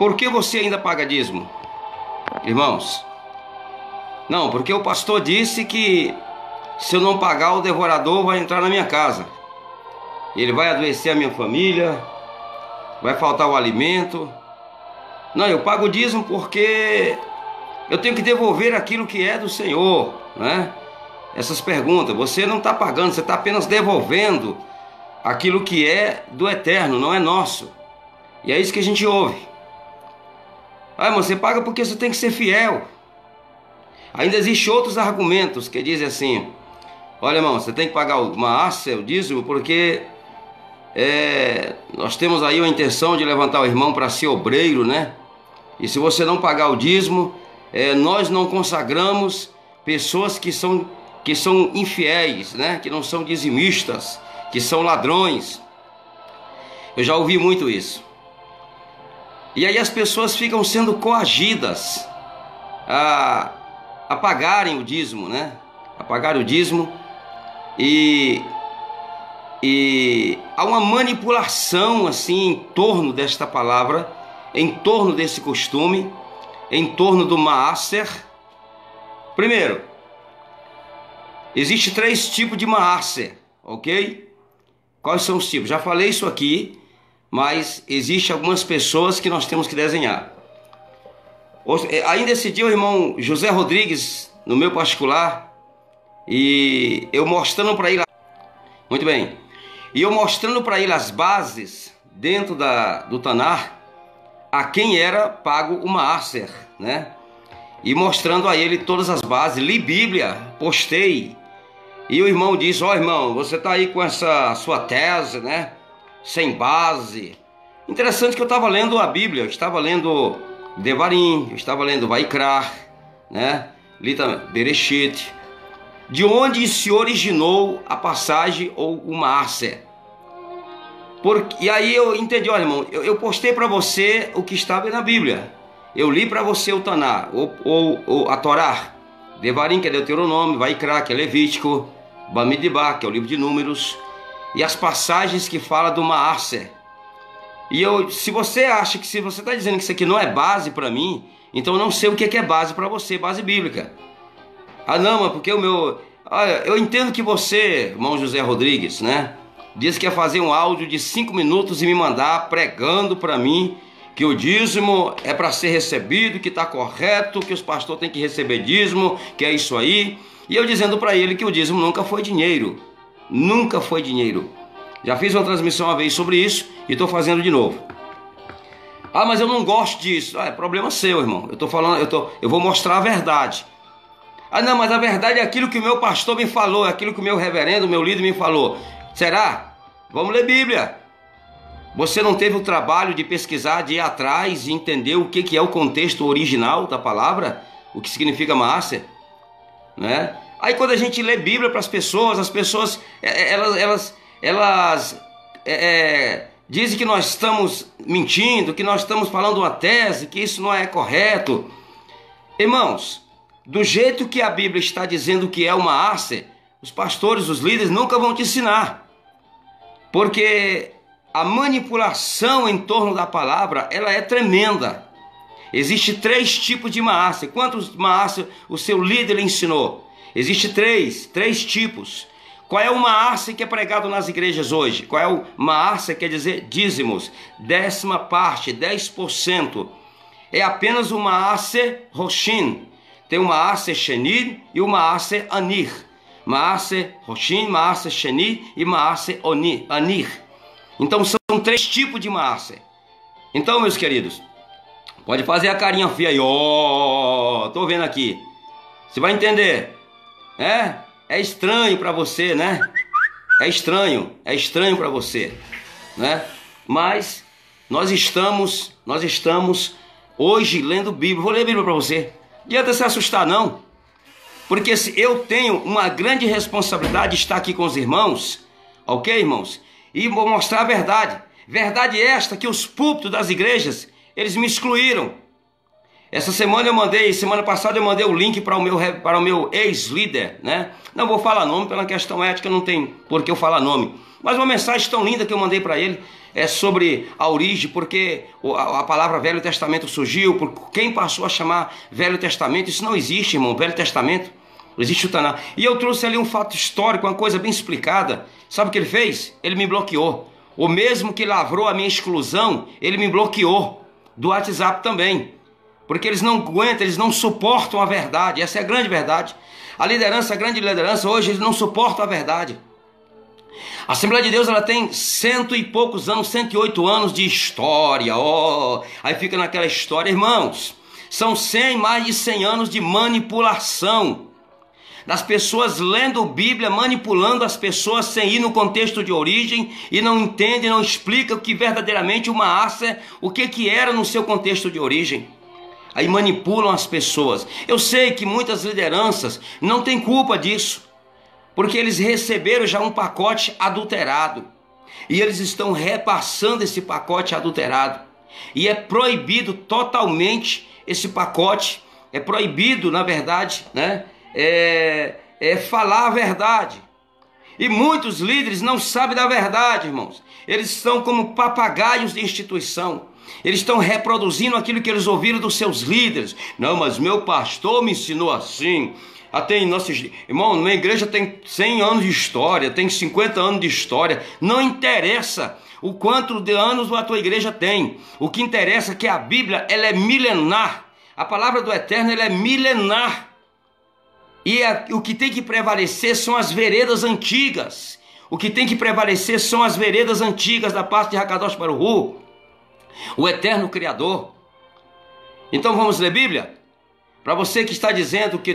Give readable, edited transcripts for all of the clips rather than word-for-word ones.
Por que você ainda paga dízimo, irmãos? Não, porque o pastor disse que se eu não pagar, o devorador vai entrar na minha casa. Ele vai adoecer a minha família, vai faltar o alimento. Não, eu pago o dízimo porque eu tenho que devolver aquilo que é do Senhor, né? Essas perguntas, você não está pagando, você está apenas devolvendo aquilo que é do eterno, não é nosso. E é isso que a gente ouve. Ah, mas você paga porque você tem que ser fiel. Ainda existem outros argumentos que dizem assim: olha, irmão, você tem que pagar uma aça, o dízimo, porque nós temos aí a intenção de levantar o irmão para ser obreiro, né? E se você não pagar o dízimo, nós não consagramos pessoas que são infiéis, né? Que não são dizimistas, que são ladrões. Eu já ouvi muito isso. E aí as pessoas ficam sendo coagidas a pagarem o dízimo, né? A pagar o dízimo. E há uma manipulação assim em torno desta palavra, em torno desse costume, em torno do maaser. Primeiro, existe 3 tipos de maaser, ok? Quais são os tipos? Já falei isso aqui, mas existe algumas pessoas que nós temos que desenhar. Ainda esse dia o irmão José Rodrigues, no meu particular, e eu mostrando para ele, muito bem, e eu mostrando para ele as bases dentro do Tanar, a quem era pago o maaser, né? E mostrando a ele todas as bases, li Bíblia, postei. E o irmão disse: ó, irmão, você está aí com essa sua tese, né? Sem base. Interessante que eu estava lendo a Bíblia, eu estava lendo Devarim, eu estava lendo Vaikra, né? Li também Bereshit. De onde se originou a passagem ou o maaser? E aí eu entendi: olha, irmão, eu postei para você o que estava na Bíblia. Eu li para você o Taná, ou a Torá, Devarim, que é Deuteronômio, Vaikra, que é Levítico, Bamidbar, que é o livro de Números, e as passagens que falam do maaser. E se você acha que, se você está dizendo que isso aqui não é base para mim, então eu não sei o que é base para você, base bíblica. Ah, não, mas porque o meu... Olha, eu entendo que você, irmão José Rodrigues, né, disse que ia fazer um áudio de 5 minutos e me mandar pregando para mim que o dízimo é para ser recebido, que está correto, que os pastores têm que receber dízimo, que é isso aí. E eu dizendo para ele que o dízimo nunca foi dinheiro. Nunca foi dinheiro. Já fiz uma transmissão uma vez sobre isso e estou fazendo de novo. Ah, mas eu não gosto disso. Ah, é problema seu, irmão. Eu estou falando, eu vou mostrar a verdade. Ah, não, mas a verdade é aquilo que o meu pastor me falou, é aquilo que o meu reverendo, o meu líder me falou. Será? Vamos ler Bíblia. Você não teve o trabalho de pesquisar, de ir atrás e entender o que é o contexto original da palavra? O que significa maaser? Né? Aí quando a gente lê Bíblia para as pessoas dizem que nós estamos mentindo, que nós estamos falando uma tese, que isso não é correto. Irmãos, do jeito que a Bíblia está dizendo que é uma maaser, os pastores, os líderes nunca vão te ensinar. Porque a manipulação em torno da palavra, ela é tremenda. Existem 3 tipos de maaser. Quantos maaser o seu líder lhe ensinou? Existem 3 tipos. Qual é o maaser que é pregado nas igrejas hoje? Qual é o maaser? Quer dizer dízimos, 10ª parte, 10%. É apenas o maaser roshin. Tem o maaser shenir e o maaser anir. Maaser roshin, maaser shenir e maaser anir. Então são 3 tipos de maaser. Então, meus queridos, pode fazer a carinha feia aí, ó, tô vendo aqui. Você vai entender, né? É estranho para você, né? É estranho para você, né? Mas nós estamos hoje lendo Bíblia. Vou ler a Bíblia para você. Não adianta se assustar, não. Porque eu tenho uma grande responsabilidade de estar aqui com os irmãos, ok, irmãos? E vou mostrar a verdade. Verdade esta que os púlpitos das igrejas, eles me excluíram. Essa semana semana passada eu mandei o link para o meu ex-líder, né? Não vou falar nome, pela questão ética não tem por que eu falar nome. Mas uma mensagem tão linda que eu mandei para ele é sobre a origem, porque a palavra Velho Testamento surgiu, por quem passou a chamar Velho Testamento. Isso não existe, irmão, Velho Testamento. Existe o Taná. E eu trouxe ali um fato histórico, uma coisa bem explicada. Sabe o que ele fez? Ele me bloqueou. O mesmo que lavrou a minha exclusão, ele me bloqueou do WhatsApp também. Porque eles não aguentam, eles não suportam a verdade. Essa é a grande verdade. A liderança, a grande liderança, hoje eles não suportam a verdade. A Assembleia de Deus, ela tem 100 e poucos anos, 108 anos de história. Aí fica naquela história, irmãos. São mais de 100 anos de manipulação. Das pessoas lendo Bíblia, manipulando as pessoas sem ir no contexto de origem e não entendem, não explicam o que verdadeiramente o Maaser, o que era no seu contexto de origem. Aí manipulam as pessoas. Eu sei que muitas lideranças não têm culpa disso, porque eles receberam já um pacote adulterado e eles estão repassando esse pacote adulterado. E é proibido totalmente esse pacote, é proibido, na verdade, né? Falar a verdade. E muitos líderes não sabem da verdade, irmãos. Eles são como papagaios de instituição. Eles estão reproduzindo aquilo que eles ouviram dos seus líderes. Não, mas meu pastor me ensinou assim. Irmão, minha igreja tem 100 anos de história, tem 50 anos de história. Não interessa o quanto de anos a tua igreja tem. O que interessa é que a Bíblia, ela é milenar. A palavra do Eterno, ela é milenar. E o que tem que prevalecer são as veredas antigas. O que tem que prevalecer são as veredas antigas da parte de Hakadosh Baruch Hu, o eterno Criador. Então vamos ler Bíblia? Para você que está dizendo que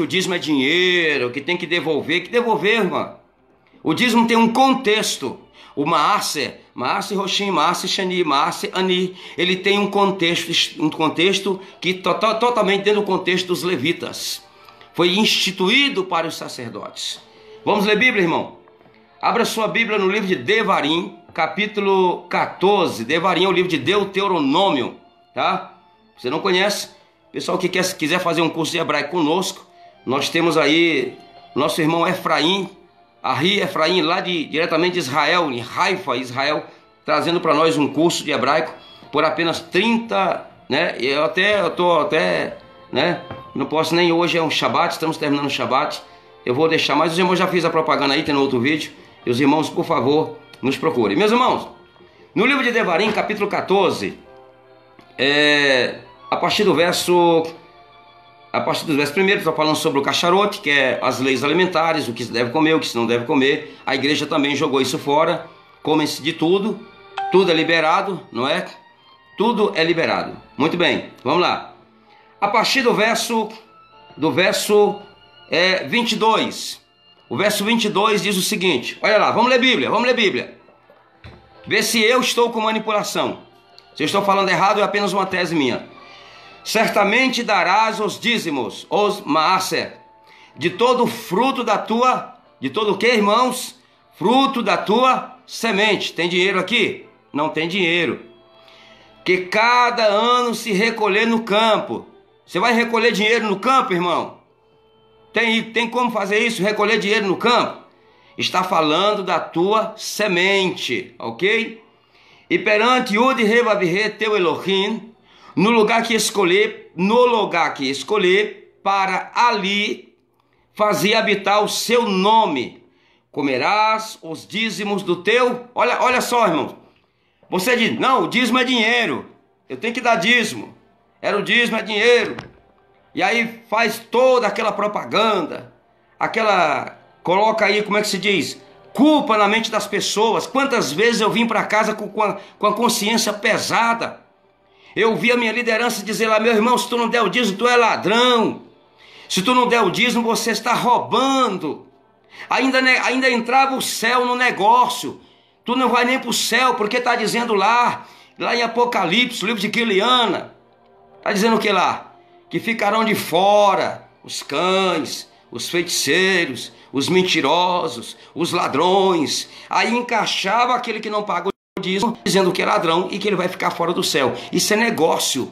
o dízimo é dinheiro, que tem que devolver irmã. O dízimo tem um contexto. O Maaser Roshim, Maaser Shani, Maaser Ani, ele tem um contexto que totalmente dentro do contexto dos levitas. Foi instituído para os sacerdotes. Vamos ler Bíblia, irmão? Abra sua Bíblia no livro de Devarim, capítulo 14. Devarim é o livro de Deuteronômio, tá? Você não conhece? Pessoal que quiser fazer um curso de hebraico conosco, nós temos aí nosso irmão Efraim, Efraim, lá diretamente de Israel, em Haifa, Israel, trazendo para nós um curso de hebraico por apenas 30, né? Eu tô até, né? Não posso nem hoje, é um Shabat, estamos terminando o Shabat. Eu vou deixar, mas os irmãos já fiz a propaganda aí, tem no outro vídeo. E os irmãos, por favor, nos procurem. Meus irmãos, no livro de Devarim, capítulo 14, a partir do verso primeiro, está falando sobre o cacharote, que é as leis alimentares, o que se deve comer, o que se não deve comer. A igreja também jogou isso fora. Come-se de tudo, tudo é liberado, não é? Tudo é liberado. Muito bem, vamos lá. A partir do verso 22. O verso 22 diz o seguinte, olha lá, vamos ler Bíblia. Vê se eu estou com manipulação. Se eu estou falando errado, é apenas uma tese minha. Certamente darás os dízimos, os maaser, de todo o fruto da tua, de todo o que, irmãos? Fruto da tua semente. Tem dinheiro aqui? Não tem dinheiro. Que cada ano se recolher no campo. Você vai recolher dinheiro no campo, irmão? Tem como fazer isso? Recolher dinheiro no campo? Está falando da tua semente, ok? E perante Yud Revavirê teu Elohim, no lugar que escolher, para ali fazer habitar o seu nome, comerás os dízimos do teu. Olha só, irmão. Você diz, não, o dízimo é dinheiro, eu tenho que dar dízimo. O dízimo é dinheiro. E aí faz toda aquela propaganda, coloca aí, como é que se diz? Culpa na mente das pessoas. Quantas vezes eu vim para casa com a consciência pesada. Eu vi a minha liderança dizer lá, meu irmão, se tu não der o dízimo, tu é ladrão. Se tu não der o dízimo, você está roubando. Ainda entrava o céu no negócio. Tu não vai nem para o céu, porque está dizendo lá em Apocalipse, o livro de Quiliana, está dizendo o que lá? Que ficarão de fora os cães, os feiticeiros, os mentirosos, os ladrões. Aí encaixava aquele que não pagou dízimo, dizendo que é ladrão e que ele vai ficar fora do céu. Isso é negócio.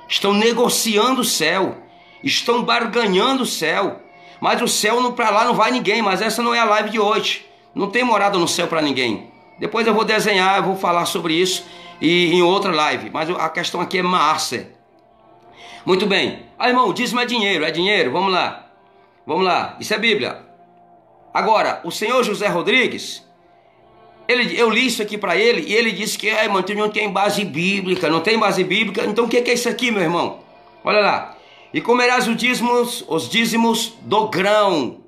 estão negociando o céu, estão barganhando o céu. Mas o céu para lá não vai ninguém, mas essa não é a live de hoje. Não tem morada no céu para ninguém. Depois eu vou desenhar, eu vou falar sobre isso e em outra live. Mas a questão aqui é Maaser. Muito bem. Ah, irmão, o dízimo é dinheiro, é dinheiro. Vamos lá. Vamos lá. Isso é Bíblia. Agora, o senhor José Rodrigues, eu li isso aqui para ele e ele disse que mano, não tem base bíblica, não tem base bíblica. Então o que é isso aqui, meu irmão? Olha lá. E comerás os dízimos do grão.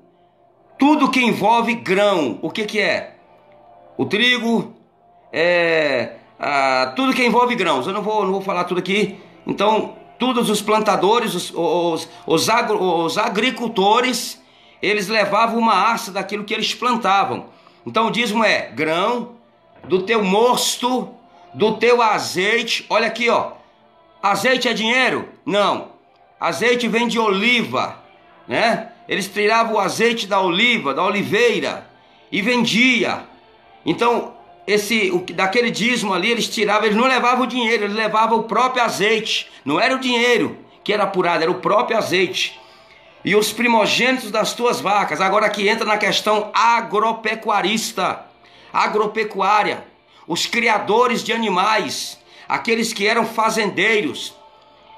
Tudo que envolve grão. O que é? O trigo, tudo que envolve grãos. Eu não vou falar tudo aqui. Então, todos os plantadores, os agricultores, eles levavam uma arça daquilo que eles plantavam. Então o dízimo é grão, do teu mosto, do teu azeite. Olha aqui, ó. Azeite é dinheiro? Não. Azeite vem de oliva, né? Eles tiravam o azeite da oliva, da oliveira, e vendia. Então, daquele dízimo ali, eles tiravam, eles não levavam o dinheiro, eles levavam o próprio azeite. Não era o dinheiro que era apurado, era o próprio azeite. E os primogênitos das tuas vacas. Agora aqui entra na questão agropecuarista, agropecuária. Os criadores de animais, aqueles que eram fazendeiros,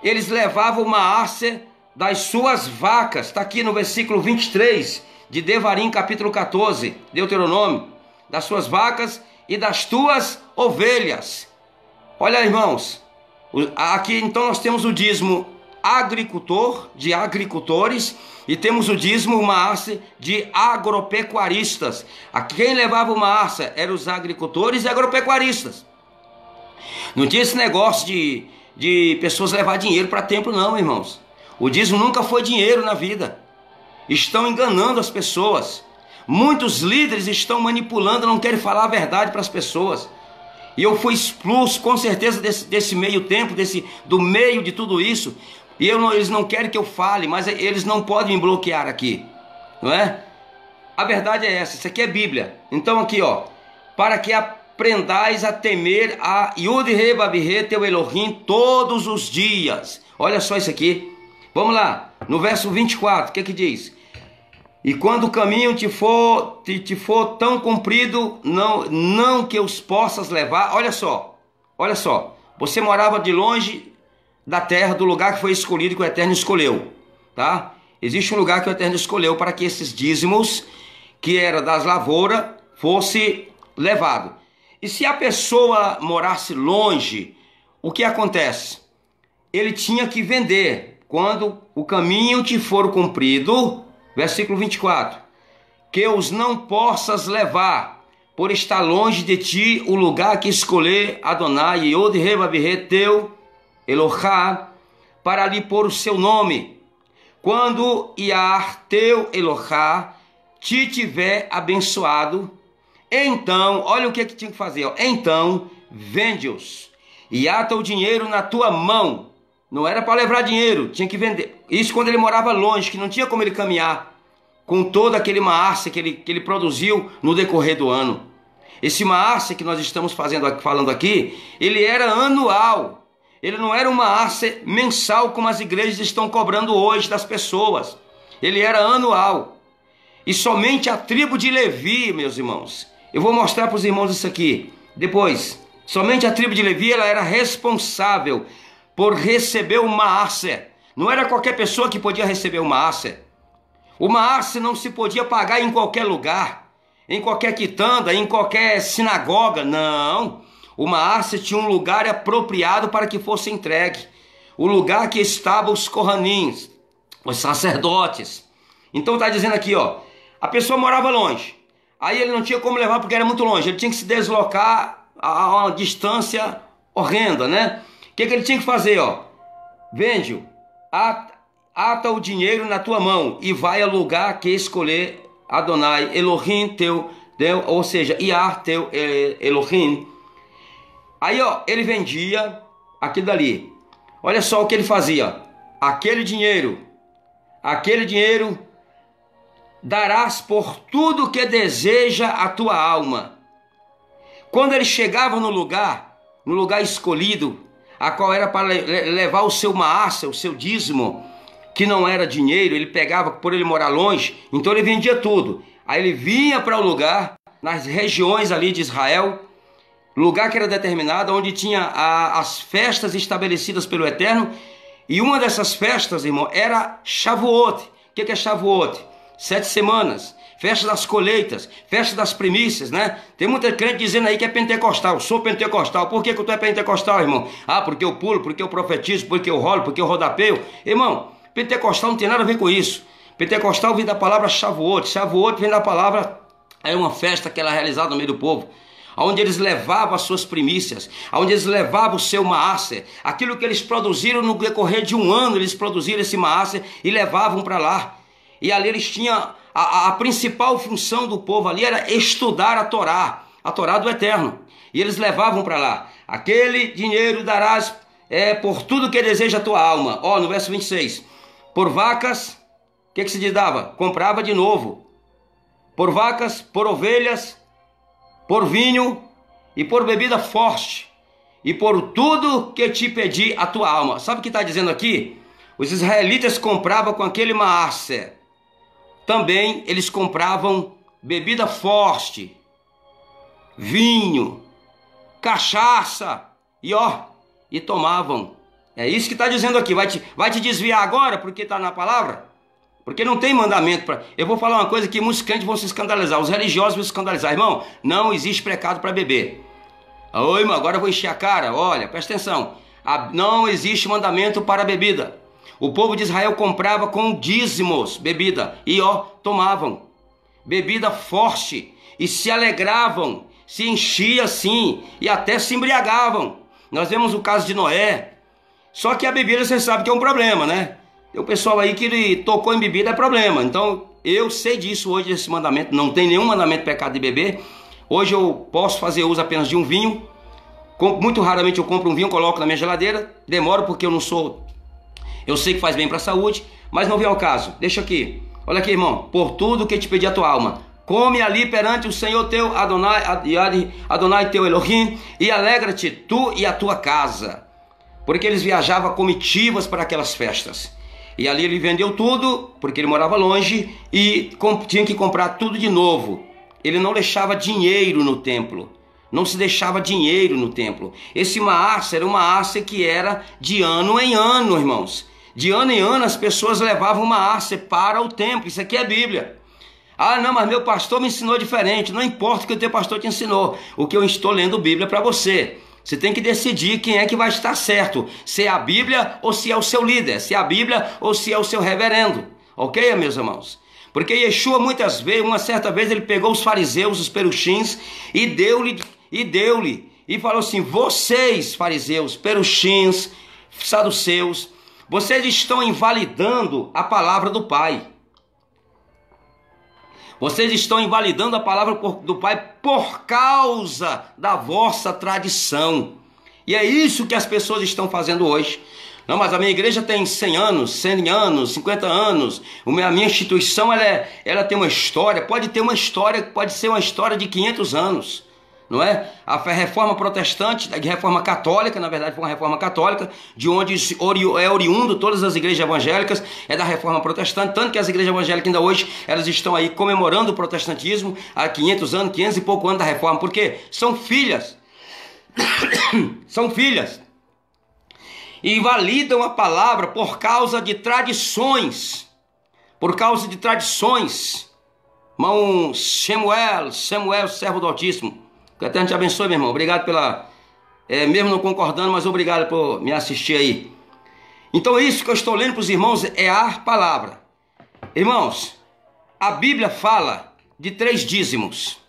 eles levavam uma arça das suas vacas. Está aqui no versículo 23 de Devarim, capítulo 14, Deuteronômio. Das suas vacas e das tuas ovelhas. Olha, irmãos, aqui então nós temos o dízimo agricultor, de agricultores, e temos o dízimo, uma arça de agropecuaristas. Quem levava uma arça eram os agricultores e agropecuaristas. Não tinha esse negócio de pessoas levar dinheiro para templo, não, irmãos. O dízimo nunca foi dinheiro na vida. Estão enganando as pessoas. Muitos líderes estão manipulando, não querem falar a verdade para as pessoas. E eu fui expulso com certeza desse meio tempo, do meio de tudo isso. E eles não querem que eu fale, mas eles não podem me bloquear aqui, não é? A verdade é essa, isso aqui é Bíblia. Então aqui, ó, para que aprendais a temer a Yud-Re-Vav-Re, teu Elohim, todos os dias. Olha só isso aqui. Vamos lá, no verso 24, o que diz? E quando o caminho te for tão comprido, não que os possas levar. Olha só, você morava de longe da terra, do lugar que foi escolhido, que o Eterno escolheu, tá? Existe um lugar que o Eterno escolheu para que esses dízimos, que era das lavouras, fosse levado. E se a pessoa morasse longe, o que acontece? Ele tinha que vender. Quando o caminho te for comprido, versículo 24, que os não possas levar, por estar longe de ti o lugar que escolher Adonai, Yod-Re-Vav-Re, teu Elohá, para lhe pôr o seu nome. Quando Iar, teu Elohá, te tiver abençoado, então, olha o que tinha que fazer, ó. Então, vende-os e ata o dinheiro na tua mão. Não era para levar dinheiro, tinha que vender. Isso quando ele morava longe, que não tinha como ele caminhar com todo aquele maarse que ele produziu no decorrer do ano. Esse maarse que nós estamos falando aqui, ele era anual. Ele não era uma maarse mensal como as igrejas estão cobrando hoje das pessoas. Ele era anual. E somente a tribo de Levi, meus irmãos, eu vou mostrar para os irmãos isso aqui depois. Somente a tribo de Levi, ela era responsável por receber o maaser. Não era qualquer pessoa que podia receber o maaser. O maaser não se podia pagar em qualquer lugar, em qualquer quitanda, em qualquer sinagoga, não. O maaser tinha um lugar apropriado para que fosse entregue. O lugar que estavam os kohanins, os sacerdotes. Então está dizendo aqui, ó, a pessoa morava longe. Aí ele não tinha como levar porque era muito longe. Ele tinha que se deslocar a uma distância horrenda, né? O que ele tinha que fazer, ó? Vende-o, ata o dinheiro na tua mão e vai ao lugar que escolher Adonai, Elohim teu, ou seja, Iar teu Elohim. Aí, ó, ele vendia aquilo dali. Olha só o que ele fazia. Aquele dinheiro darás por tudo que deseja a tua alma. Quando ele chegava no lugar escolhido, a qual era para levar o seu maaser, o seu dízimo, que não era dinheiro, ele pegava por ele morar longe, então ele vendia tudo. Aí ele vinha para o lugar, nas regiões ali de Israel, lugar que era determinado, onde tinha as festas estabelecidas pelo Eterno, e uma dessas festas, irmão, era Shavuot. O que é Shavuot? 7 semanas, festa das colheitas, festa das primícias, né? Tem muita crente dizendo aí que é pentecostal. Sou pentecostal. Por que tu é pentecostal, irmão? Ah, porque eu pulo, porque eu profetizo, porque eu rolo, porque eu rodapeio. Irmão, pentecostal não tem nada a ver com isso. Pentecostal vem da palavra Shavuot. Shavuot vem da palavra, é uma festa que era realizada no meio do povo, onde eles levavam as suas primícias, onde eles levavam o seu maaser, aquilo que eles produziram no decorrer de um ano, eles produziram esse maaser e levavam para lá. E ali eles tinham, a principal função do povo ali era estudar a Torá do Eterno. E eles levavam para lá. Aquele dinheiro darás por tudo que deseja a tua alma. Ó, no verso 26. Por vacas, o que se dava? Comprava de novo. Por vacas, por ovelhas, por vinho e por bebida forte. E por tudo que te pedi a tua alma. Sabe o que está dizendo aqui? Os israelitas compravam com aquele maaser. Também eles compravam bebida forte, vinho, cachaça e tomavam. É isso que está dizendo aqui. Vai te desviar agora porque está na palavra? Porque não tem mandamento para... Eu vou falar uma coisa que muitos crentes vão se escandalizar. Os religiosos vão se escandalizar. Irmão, não existe pecado para beber. Oi, irmão, agora eu vou encher a cara. Olha, presta atenção. Não existe mandamento para bebida. O povo de Israel comprava com dízimos bebida e tomavam bebida forte e se alegravam, se enchiam assim e até se embriagavam. Nós vemos o caso de Noé. Só que a bebida você sabe que é um problema, né? Tem o pessoal aí que tocou em bebida é problema. Então eu sei disso hoje, esse mandamento. Não tem nenhum mandamento de pecado de beber. Hoje eu posso fazer uso apenas de um vinho. Muito raramente eu compro um vinho, coloco na minha geladeira. Demoro porque eu não sou... Eu sei que faz bem para a saúde, mas não vem ao caso. Deixa aqui. Olha aqui, irmão. Por tudo que te pedi a tua alma, come ali perante o Senhor teu Adonai teu Elohim, e alegra-te tu e a tua casa. Porque eles viajavam a comitivas para aquelas festas. E ali ele vendeu tudo, porque ele morava longe, e tinha que comprar tudo de novo. Ele não deixava dinheiro no templo. Não se deixava dinheiro no templo. Esse maaser era um maaser que era de ano em ano, irmãos. De ano em ano as pessoas levavam maaser para o templo. Isso aqui é Bíblia. Ah, não, mas meu pastor me ensinou diferente. Não importa o que o teu pastor te ensinou. O que eu estou lendo Bíblia para você. Você tem que decidir quem é que vai estar certo. Se é a Bíblia ou se é o seu líder. Se é a Bíblia ou se é o seu reverendo. Ok, meus irmãos? Porque Yeshua muitas vezes, uma certa vez, ele pegou os fariseus, os perushins, e deu-lhe, e falou assim: vocês, fariseus, perushins, saduceus, vocês estão invalidando a palavra do Pai. Vocês estão invalidando a palavra do Pai por causa da vossa tradição. E é isso que as pessoas estão fazendo hoje. Não, mas a minha igreja tem 100 anos, 100 anos, 50 anos. A minha instituição, ela tem uma história, pode ter uma história, pode ser uma história de 500 anos. Não é? A reforma protestante, a reforma católica, na verdade foi uma reforma católica, de onde é oriundo todas as igrejas evangélicas, é da reforma protestante, tanto que as igrejas evangélicas ainda hoje, elas estão aí comemorando o protestantismo há 500 anos, 500 e pouco anos da reforma, porque são filhas, são filhas, e invalidam a palavra por causa de tradições, Irmão Samuel, servo do Altíssimo, que o Eterno te abençoe, meu irmão. Obrigado pela... mesmo não concordando, mas obrigado por me assistir aí. Então isso que eu estou lendo para os irmãos é a palavra. Irmãos, a Bíblia fala de 3 dízimos.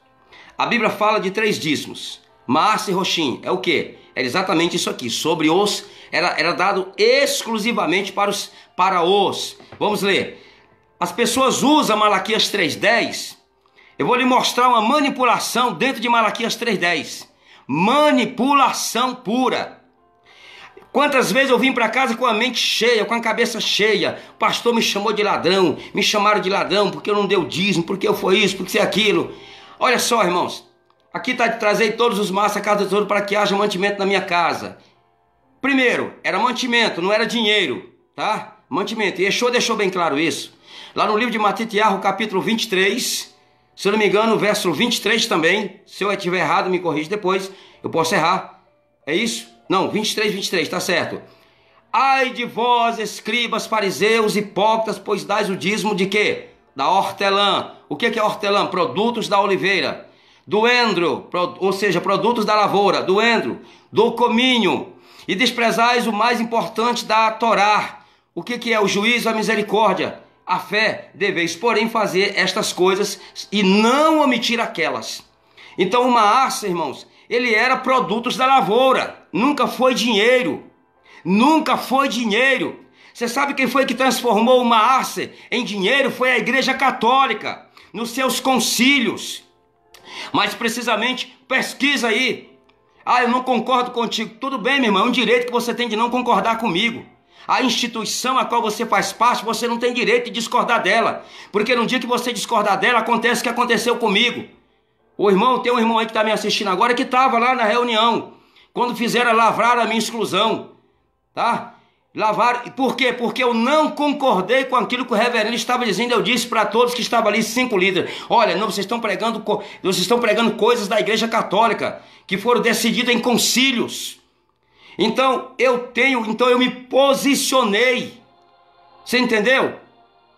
A Bíblia fala de 3 dízimos. Maaser e Roshim. É o quê? É exatamente isso aqui. Sobre os... Era dado exclusivamente para os... Vamos ler. As pessoas usam Malaquias 3:10... Eu vou lhe mostrar uma manipulação dentro de Malaquias 3:10. Manipulação pura. Quantas vezes eu vim para casa com a mente cheia, com a cabeça cheia. O pastor me chamou de ladrão, me chamaram de ladrão porque eu não dei o dízimo, porque eu fui isso, porque foi aquilo. Olha só, irmãos. Aqui está de trazer todos os maços à casa do tesouro para que haja mantimento na minha casa. primeiro, era mantimento, não era dinheiro, tá? Mantimento. E Yeshua deixou bem claro isso. Lá no livro de Matitiarro, capítulo 23, se eu não me engano, verso 23 também. Se eu estiver errado, me corrija depois. Eu posso errar. É isso? Não, 23, tá certo. Ai de vós, escribas, fariseus, hipócritas, pois dais o dízimo de quê? Da hortelã. O que é hortelã? Produtos da oliveira. Do endro, ou seja, produtos da lavoura. Do endro, do cominho. E desprezais o mais importante da Torá. O que é o juízo, a misericórdia, a fé? Deveis, porém, fazer estas coisas e não omitir aquelas. Então, uma harça, irmãos, ele era produtos da lavoura. Nunca foi dinheiro. Nunca foi dinheiro. Você sabe quem foi que transformou uma harça em dinheiro? Foi a Igreja Católica, nos seus concílios. Mas precisamente, pesquisa aí. Ah, eu não concordo contigo. Tudo bem, meu irmão, é um direito que você tem de não concordar comigo. A instituição a qual você faz parte, você não tem direito de discordar dela. Porque no dia que você discordar dela, acontece o que aconteceu comigo. Tem um irmão aí que está me assistindo agora que estava lá na reunião, quando fizeram lavrar a minha exclusão. Tá? Lavar, por quê? Porque eu não concordei com aquilo que o reverendo estava dizendo. Eu disse para todos que estavam ali, 5 líderes: olha, não, vocês estão pregando coisas da Igreja Católica que foram decididas em concílios. Então eu me posicionei. Você entendeu?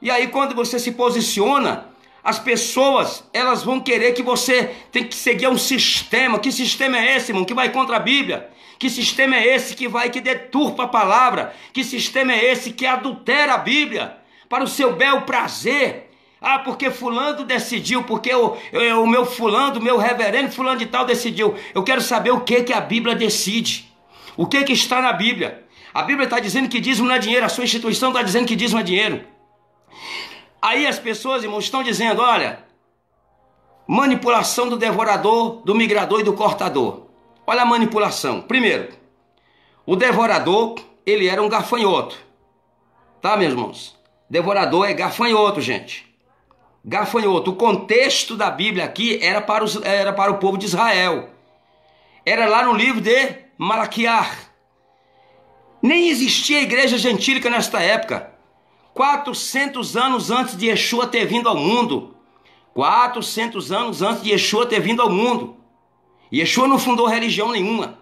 E aí quando você se posiciona, as pessoas, elas vão querer que você tem que seguir um sistema. Que sistema é esse, irmão? Que vai contra a Bíblia? Que sistema é esse que deturpa a palavra? Que sistema é esse que adultera a Bíblia para o seu bel prazer? Ah, porque fulano decidiu, porque o meu fulano, meu reverendo fulano de tal decidiu. Eu quero saber o que a Bíblia decide. O que está na Bíblia? A Bíblia está dizendo que dízimo não é dinheiro, a sua instituição está dizendo que dízimo é dinheiro. Aí as pessoas, irmãos, estão dizendo, olha, manipulação do devorador, do migrador e do cortador. Olha a manipulação. Primeiro, o devorador, ele era um gafanhoto. Tá, meus irmãos? Devorador é gafanhoto, gente. Gafanhoto. O contexto da Bíblia aqui era para o povo de Israel. Era lá no livro de Malaquiar. Nem existia igreja gentílica nesta época. 400 anos antes de Yeshua ter vindo ao mundo. 400 anos antes de Yeshua ter vindo ao mundo. Yeshua não fundou religião nenhuma.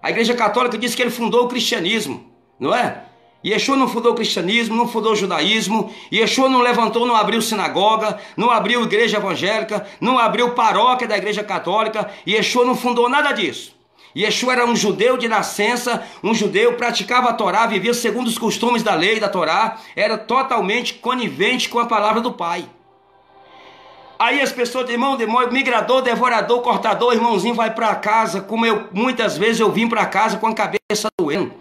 A Igreja Católica diz que ele fundou o cristianismo, não é? Yeshua não fundou o cristianismo, não fundou o judaísmo. Yeshua não levantou, não abriu sinagoga, não abriu igreja evangélica, não abriu paróquia da Igreja Católica. Yeshua não fundou nada disso. Yeshua era um judeu de nascença, um judeu, praticava a Torá, vivia segundo os costumes da lei da Torá, era totalmente conivente com a palavra do Pai. Aí as pessoas, irmão, migrador, devorador, cortador, irmãozinho vai para casa, como muitas vezes eu vim para casa com a cabeça doendo.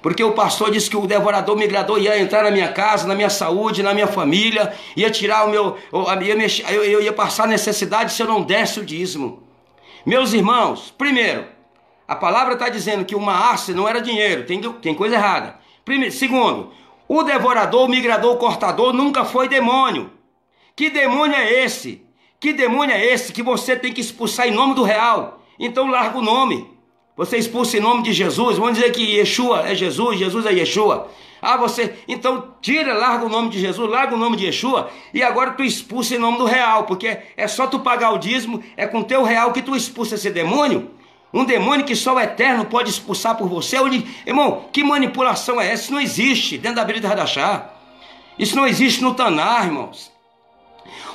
Porque o pastor disse que o devorador, migrador ia entrar na minha casa, na minha saúde, na minha família, ia tirar eu ia passar necessidade se eu não desse o dízimo. Meus irmãos, primeiro, a palavra está dizendo que uma harça não era dinheiro, tem coisa errada. Segundo, o devorador, o migrador, o cortador nunca foi demônio. Que demônio é esse? Que demônio é esse que você tem que expulsar em nome do real? Então larga o nome. Você expulsa em nome de Jesus. Vamos dizer que Yeshua é Jesus, Jesus é Yeshua. Então larga o nome de Jesus, larga o nome de Yeshua e agora tu expulsa em nome do real, porque é só tu pagar o dízimo, é com teu real que tu expulsa esse demônio. Um demônio que só o Eterno pode expulsar por você. Irmão, que manipulação é essa? Isso não existe dentro da Bíblia de Radachá. Isso não existe no Tanar, irmãos.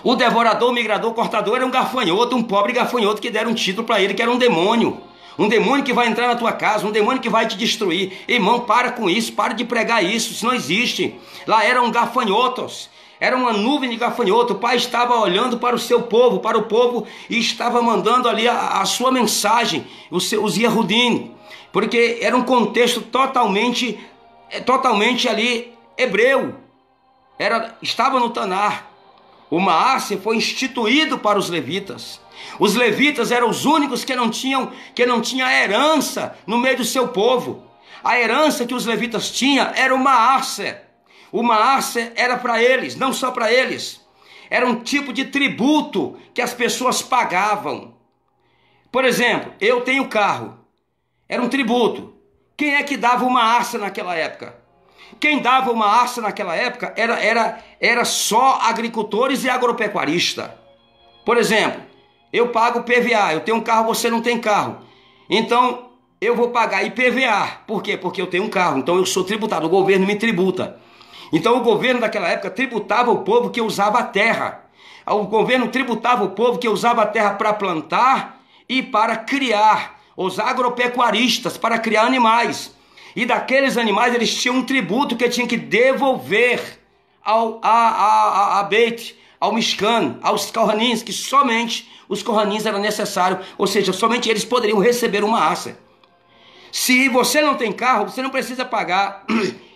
O devorador, o migrador, o cortador era um gafanhoto, um pobre gafanhoto que deram um título para ele, que era um demônio. Um demônio que vai entrar na tua casa, um demônio que vai te destruir. Irmão, para com isso, para de pregar isso não existe. Lá eram gafanhotos. Era uma nuvem de gafanhoto. O Pai estava olhando para o seu povo, para o povo, e estava mandando ali a sua mensagem, os Yehudim, porque era um contexto totalmente ali hebreu. Estava no Tanar. O Maásia foi instituído para os levitas. Os levitas eram os únicos que não tinham herança no meio do seu povo. A herança que os levitas tinham era o Maásia. O Maásia era para eles, não só para eles. Era um tipo de tributo que as pessoas pagavam. Por exemplo, eu tenho carro. Era um tributo. Quem é que dava uma arça naquela época? Quem dava uma arça naquela época era só agricultores e agropecuaristas. Por exemplo, eu pago PVA, eu tenho um carro, você não tem carro. Então, eu vou pagar IPVA. Por quê? Porque eu tenho um carro, então eu sou tributado, o governo me tributa. Então, o governo daquela época tributava o povo que usava a terra. O governo tributava o povo que usava a terra para plantar e para criar. Os agropecuaristas, para criar animais. E daqueles animais eles tinham um tributo que tinham que devolver a Beit, ao Mishkan, aos Kohanins, que somente os Kohanins era necessário, ou seja, somente eles poderiam receber uma arça. Se você não tem carro, você não precisa pagar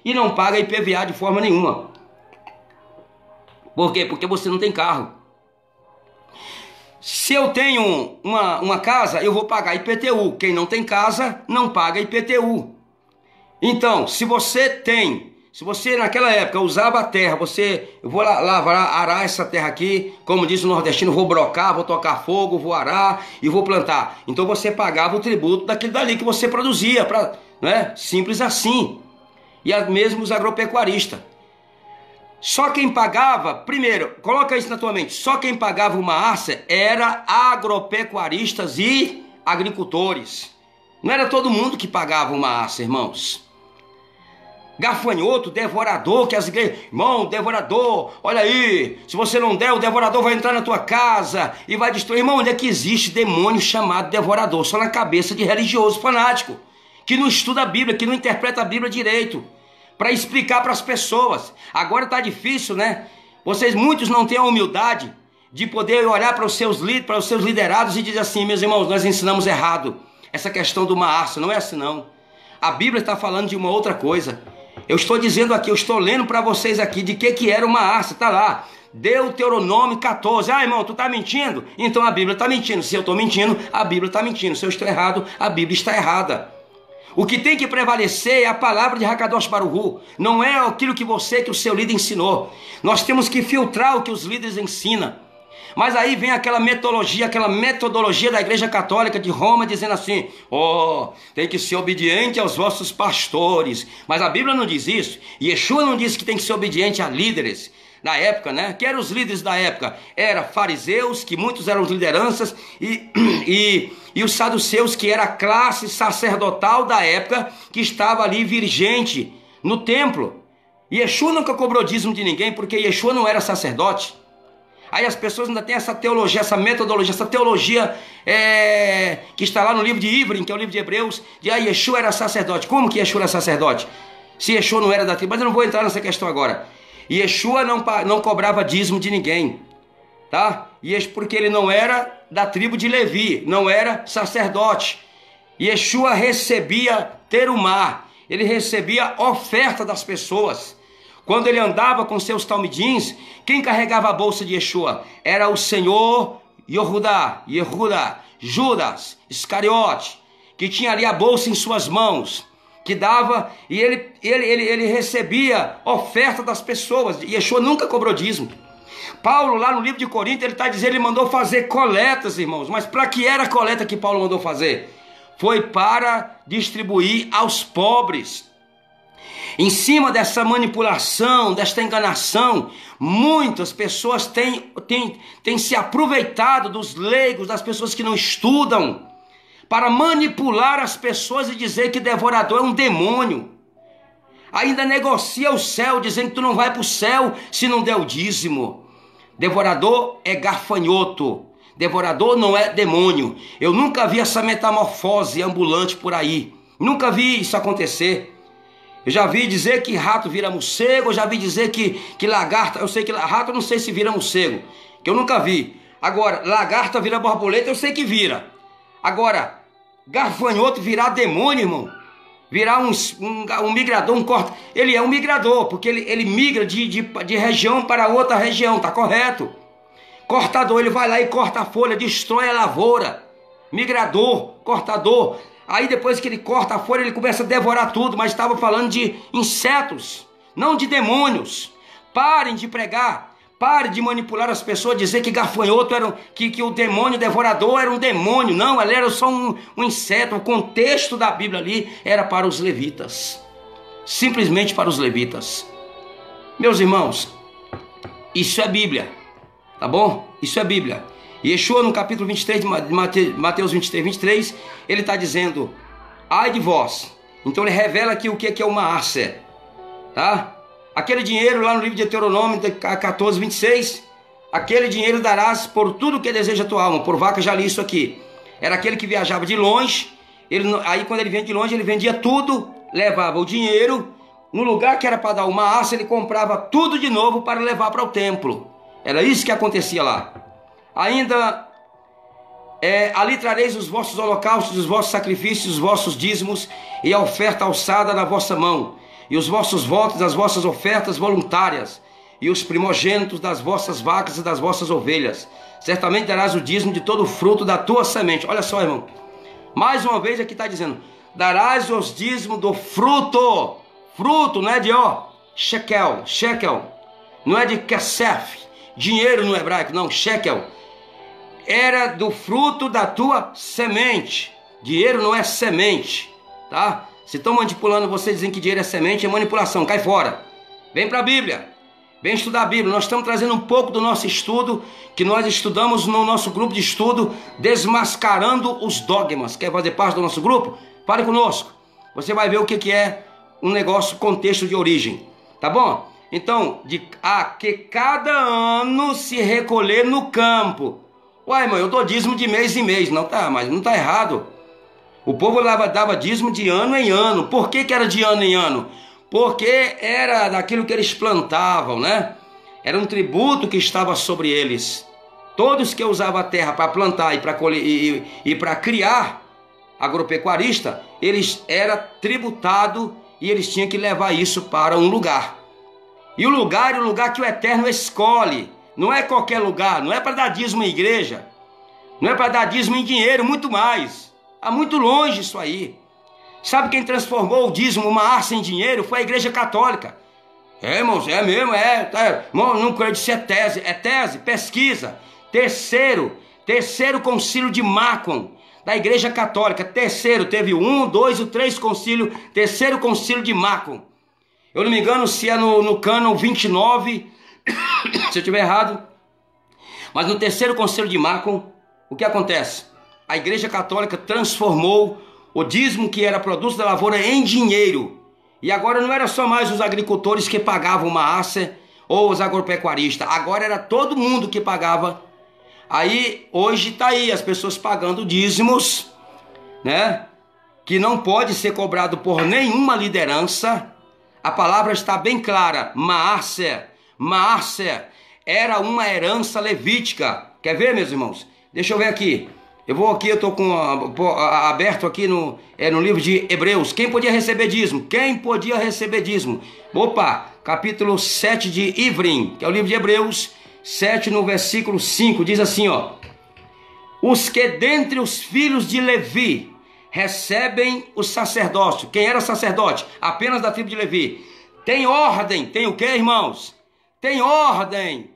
e não paga IPVA de forma nenhuma. Por quê? Porque você não tem carro. Se eu tenho uma casa, eu vou pagar IPTU. Quem não tem casa, não paga IPTU. Então, se você naquela época usava a terra, eu vou arar essa terra aqui, como diz o nordestino, vou brocar, vou tocar fogo, vou arar e vou plantar. Então você pagava o tributo daquilo dali que você produzia, né? Simples assim. E mesmo os agropecuaristas. Só quem pagava, primeiro, coloca isso na tua mente, só quem pagava uma arça era agropecuaristas e agricultores. Não era todo mundo que pagava uma arça, irmãos. Gafanhoto, devorador, que as igrejas... Irmão, devorador, olha aí, se você não der, o devorador vai entrar na tua casa e vai destruir. Irmão, onde é que existe demônio chamado devorador? Só na cabeça de religioso fanático, que não estuda a Bíblia, que não interpreta a Bíblia direito, para explicar para as pessoas. Agora está difícil, né? Muitos não têm a humildade de poder olhar para os seus liderados e dizer assim: meus irmãos, nós ensinamos errado. Essa questão de uma arça, não é assim não. A Bíblia está falando de uma outra coisa. Eu estou dizendo aqui, eu estou lendo para vocês aqui de que era uma arça, está lá. Deuteronômio 14. Ah, irmão, tu está mentindo? Então a Bíblia está mentindo. Se eu estou mentindo, a Bíblia está mentindo. Se eu estou errado, a Bíblia está errada. O que tem que prevalecer é a palavra de Hakadosh Baruch Hu. Não é aquilo que o seu líder ensinou. Nós temos que filtrar o que os líderes ensinam. Mas aí vem aquela metodologia da Igreja Católica de Roma dizendo assim: tem que ser obediente aos vossos pastores. Mas a Bíblia não diz isso. Yeshua não diz que tem que ser obediente a líderes. Na época, né? Que eram os líderes da época? Eram fariseus, que muitos eram lideranças, e os saduceus, que era a classe sacerdotal da época, que estava ali vigente no templo. Yeshua nunca cobrou dízimo de ninguém, porque Yeshua não era sacerdote. Aí as pessoas ainda têm essa teologia, essa metodologia, essa teologia que está lá no livro de Ivrim, que é o livro de Hebreus, de Yeshua era sacerdote. Como que Yeshua era sacerdote? Se Yeshua não era da tribo, mas eu não vou entrar nessa questão agora. Yeshua não cobrava dízimo de ninguém, tá? Porque ele não era da tribo de Levi, não era sacerdote. Yeshua recebia terumá, ele recebia oferta das pessoas. Quando ele andava com seus talmidins, quem carregava a bolsa de Yeshua? Era o Senhor Yehuda, Judas, Iscariote, que tinha ali a bolsa em suas mãos, que dava, e ele recebia oferta das pessoas. Yeshua nunca cobrou dízimo. Paulo, lá no livro de Coríntios, ele está dizendo, ele mandou fazer coletas, irmãos. Mas para que era a coleta que Paulo mandou fazer? Foi para distribuir aos pobres. Em cima dessa manipulação, desta enganação, muitas pessoas têm se aproveitado dos leigos, das pessoas que não estudam, para manipular as pessoas e dizer que devorador é um demônio. Ainda negocia o céu, dizendo que tu não vai para o céu se não der o dízimo. Devorador é gafanhoto. Devorador não é demônio. Eu nunca vi essa metamorfose ambulante por aí. Nunca vi isso acontecer. Eu já vi dizer que rato vira morcego, eu já vi dizer que lagarta, eu sei que rato eu não sei se vira morcego, que eu nunca vi. Agora, lagarta vira borboleta, eu sei que vira. Agora, gafanhoto virar demônio, irmão, virar um migrador, ele é um migrador, porque ele migra de região para outra região, tá correto? Cortador, ele vai lá e corta a folha, destrói a lavoura. Migrador, cortador. Aí depois que ele corta a folha, ele começa a devorar tudo, mas estava falando de insetos, não de demônios. Parem de pregar, Pare de manipular as pessoas, dizer que gafanhoto era, que o demônio devorador era um demônio. Não, ele era só um inseto. O contexto da Bíblia ali era para os levitas. Simplesmente para os levitas. Meus irmãos, isso é Bíblia, tá bom? Isso é Bíblia. E Yeshua no capítulo 23 de Mateus 23, ele está dizendo, ai de vós. Então ele revela aqui o que é uma Maaser, tá? Aquele dinheiro lá no livro de Deuteronômio 14, 26, aquele dinheiro darás por tudo que deseja a tua alma. Por vaca, já li isso aqui. Era aquele que viajava de longe, aí quando ele vinha de longe, ele vendia tudo, levava o dinheiro, no lugar que era para dar uma aça, ele comprava tudo de novo para levar para o templo. Era isso que acontecia lá. Ainda, ali trareis os vossos holocaustos, os vossos sacrifícios, os vossos dízimos e a oferta alçada na vossa mão, e os vossos votos das vossas ofertas voluntárias, e os primogênitos das vossas vacas e das vossas ovelhas. Certamente darás o dízimo de todo o fruto da tua semente. Olha só, irmão. Mais uma vez aqui está dizendo, darás os dízimos do fruto. Fruto, não é de shekel. Não é de kesef, dinheiro no hebraico, não, shekel. Era do fruto da tua semente. Dinheiro não é semente, tá? Se estão manipulando você, dizem que dinheiro é semente, é manipulação, cai fora. Vem para a Bíblia, vem estudar a Bíblia. Nós estamos trazendo um pouco do nosso estudo, que nós estudamos no nosso grupo de estudo, Desmascarando os Dogmas. Quer fazer parte do nosso grupo? Fale conosco. Você vai ver o que é um negócio, contexto de origem, tá bom? Então, que cada ano se recolher no campo. Uai, irmão, eu dou dízimo de mês em mês. Não, tá, mas não tá errado. O povo dava dízimo de ano em ano. Por que era de ano em ano? Porque era daquilo que eles plantavam, né? Era um tributo que estava sobre eles. Todos que usavam a terra para plantar e para colher e para criar agropecuarista, eles eram tributados e eles tinham que levar isso para um lugar. E o lugar é o lugar que o Eterno escolhe. Não é qualquer lugar, não é para dar dízimo em igreja, não é para dar dízimo em dinheiro, muito mais. Está muito longe isso aí. Sabe quem transformou o dízimo, uma arça em dinheiro? Foi a Igreja Católica. Irmãos, é mesmo, irmão, não quero dizer tese, pesquisa. Terceiro concílio de Macon, da Igreja Católica. Terceiro, teve o 1, 2 e o 3 concílio, terceiro concílio de Macon. Eu não me engano se é no cânon 29, se eu estiver errado. Mas no terceiro concílio de Macon, o que acontece? A Igreja Católica transformou o dízimo, que era produto da lavoura, em dinheiro. E agora não era só mais os agricultores que pagavam uma aça ou os agropecuaristas. Agora era todo mundo que pagava. Aí, hoje está aí as pessoas pagando dízimos, né? Que não pode ser cobrado por nenhuma liderança. A palavra está bem clara. Maaser era uma herança levítica. Quer ver, meus irmãos? Deixa eu ver aqui. Eu estou com aberto aqui no livro de Hebreus. Quem podia receber dízimo? Quem podia receber dízimo? Opa, capítulo 7 de Ivrim, que é o livro de Hebreus, 7 no versículo 5, diz assim, ó. Os que dentre os filhos de Levi recebem o sacerdócio. Quem era sacerdote? Apenas da tribo de Levi. Tem ordem. Tem o que, irmãos? Tem ordem.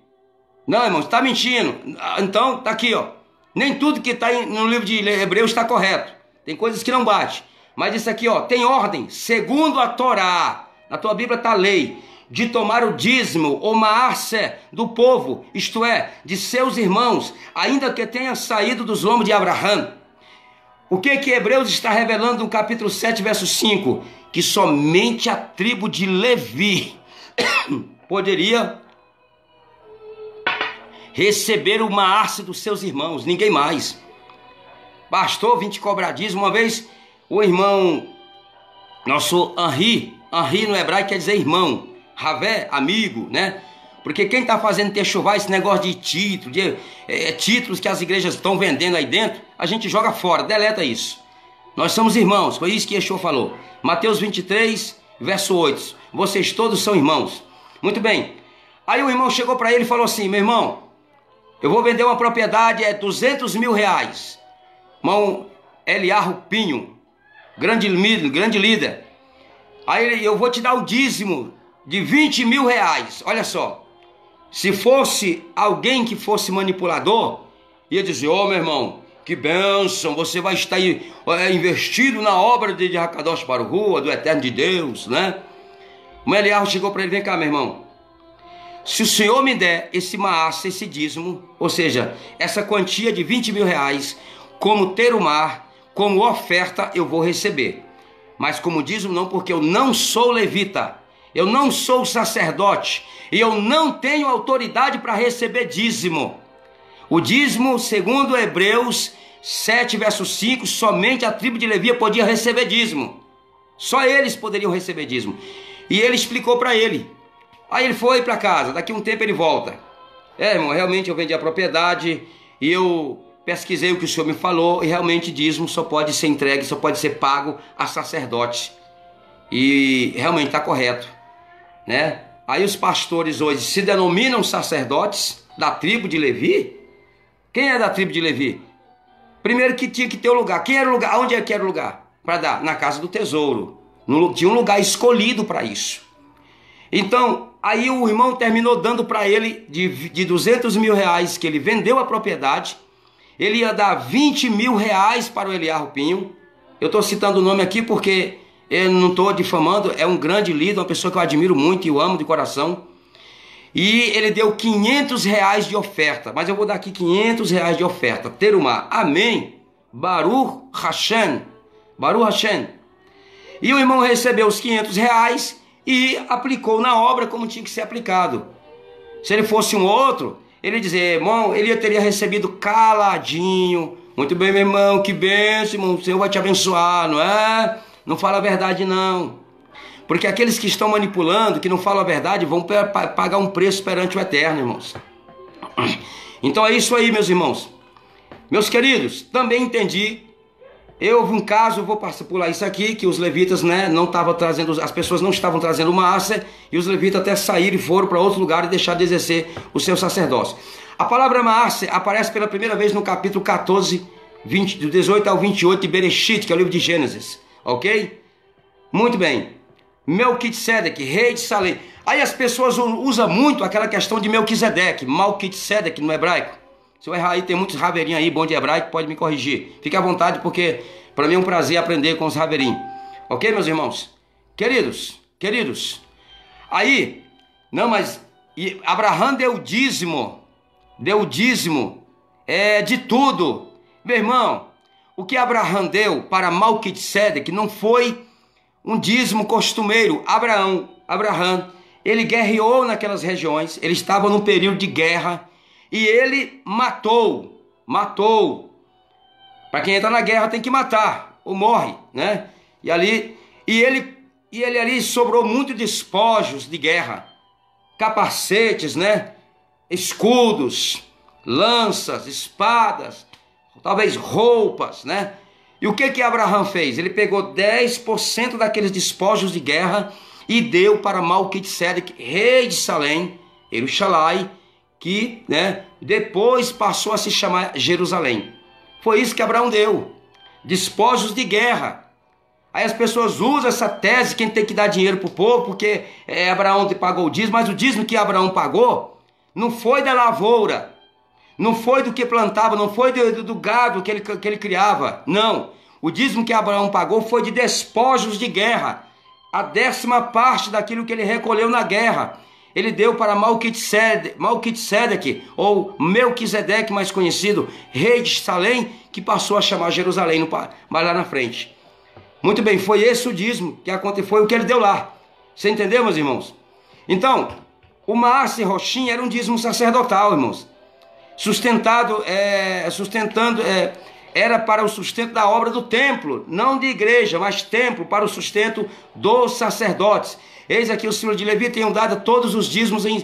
Não, irmãos, está mentindo. Então, tá aqui, ó. Nem tudo que está no livro de Hebreus está correto. Tem coisas que não bate. Mas isso aqui, ó, tem ordem, segundo a Torá. Na tua Bíblia está a lei de tomar o dízimo ou maaser do povo, isto é, de seus irmãos, ainda que tenha saído dos lombos de Abraão. O que Hebreus está revelando no capítulo 7, verso 5? Que somente a tribo de Levi poderia receber uma arça dos seus irmãos, ninguém mais. Bastou vir te cobrar dízimo. Uma vez o irmão, nosso Henri no hebraico quer dizer irmão, Ravé, amigo, né? Porque quem está fazendo techuvá, esse negócio de título, títulos que as igrejas estão vendendo aí dentro, a gente joga fora, deleta isso. Nós somos irmãos, foi isso que Yeshua falou. Mateus 23, verso 8. Vocês todos são irmãos. Muito bem. Aí o irmão chegou para ele e falou assim, meu irmão, eu vou vender uma propriedade, é 200 mil reais. Irmão Eliarro Pinho, grande líder. Aí eu vou te dar o dízimo de 20 mil reais. Olha só. Se fosse alguém que fosse manipulador, ia dizer, ô meu irmão, que bênção, você vai estar investido na obra de Hakadosh Baruch Hu, do Eterno de Deus, né? O Eliyahu chegou para ele, vem cá meu irmão, se o senhor me der esse maassa, esse dízimo, ou seja, essa quantia de 20 mil reais, como terumar, como oferta, eu vou receber. Mas como dízimo não, porque eu não sou levita, eu não sou sacerdote, e eu não tenho autoridade para receber dízimo. O dízimo, segundo Hebreus 7, verso 5, somente a tribo de Levi podia receber dízimo. Só eles poderiam receber dízimo. E ele explicou para ele. Aí ele foi para casa, daqui a um tempo ele volta. Irmão, realmente eu vendi a propriedade e eu pesquisei o que o senhor me falou e realmente dízimo só pode ser entregue, só pode ser pago a sacerdote. E realmente está correto, né? Aí os pastores hoje se denominam sacerdotes da tribo de Levi. Quem é da tribo de Levi? Primeiro que tinha que ter o lugar. Quem era o lugar? Onde é que era o lugar? Para dar? Na casa do tesouro. Tinha um lugar escolhido para isso. Então, aí o irmão terminou dando para ele de 200 mil reais que ele vendeu a propriedade. Ele ia dar 20 mil reais para o Eliyahu Pinho. Eu estou citando o nome aqui porque eu não estou difamando. É um grande líder, uma pessoa que eu admiro muito e eu amo de coração. E ele deu 500 reais de oferta. Mas eu vou dar aqui 500 reais de oferta. Terumá. Amém. Baruch Hashem. Baruch Hashem. E o irmão recebeu os 500 reais e aplicou na obra como tinha que ser aplicado. Se ele fosse um outro, ele ia dizer, irmão, ele teria recebido caladinho. Muito bem, meu irmão, que bênção, irmão. O Senhor vai te abençoar, não é? Não fala a verdade, não. Porque aqueles que estão manipulando, que não falam a verdade, vão pagar um preço perante o Eterno, irmãos. Então é isso aí, meus irmãos. Meus queridos, também entendi. Houve um caso, eu vou pular isso aqui, que os levitas, né, não estavam trazendo, as pessoas não estavam trazendo maassa, e os levitas até saíram e foram para outro lugar e deixaram de exercer o seu sacerdócio. A palavra maassa aparece pela primeira vez no capítulo 14, do 18 ao 28 de Bereshit, que é o livro de Gênesis, ok? Muito bem. Melquisedeque, rei de Salém. Aí as pessoas usam muito aquela questão de Melquisedeque, Malquisedeque no hebraico. Se eu errar aí, tem muitos raveirinhos aí, bom de hebraico, pode me corrigir. Fique à vontade, porque para mim é um prazer aprender com os raveirinhos. Ok, meus irmãos? Queridos. Aí, não, mas Abraão deu dízimo de tudo. Meu irmão, o que Abraão deu para Malquisedeque não foi um dízimo costumeiro. Abraão, ele guerreou naquelas regiões, ele estava num período de guerra, e ele matou. Para quem entra na guerra tem que matar, ou morre, né? E ele ali sobrou muito despojos de guerra, capacetes, né? Escudos, lanças, espadas, talvez roupas, né? E o que Abraão fez? Ele pegou 10% daqueles despojos de guerra e deu para Malquisedeque, rei de Salém, Jerusalém, que, né, depois passou a se chamar Jerusalém. Foi isso que Abraão deu, despojos de guerra. Aí as pessoas usam essa tese, quem tem que dar dinheiro para o povo, porque Abraão pagou o dízimo, mas o dízimo que Abraão pagou não foi da lavoura, não foi do que plantava, não foi do gado que ele criava, não. O dízimo que Abraão pagou foi de despojos de guerra, a 10ª parte daquilo que ele recolheu na guerra. Ele deu para Malquisedeque, ou Melquisedeque, mais conhecido, rei de Salém, que passou a chamar Jerusalém, mais lá na frente. Muito bem, foi esse o dízimo que aconteceu, foi o que ele deu lá. Você entendeu, meus irmãos? Então, o Maaser Roxim era um dízimo sacerdotal, irmãos. Era para o sustento da obra do templo, não de igreja, mas templo, para o sustento dos sacerdotes. Eis aqui os filhos de Levi tenham dado todos os dízimos em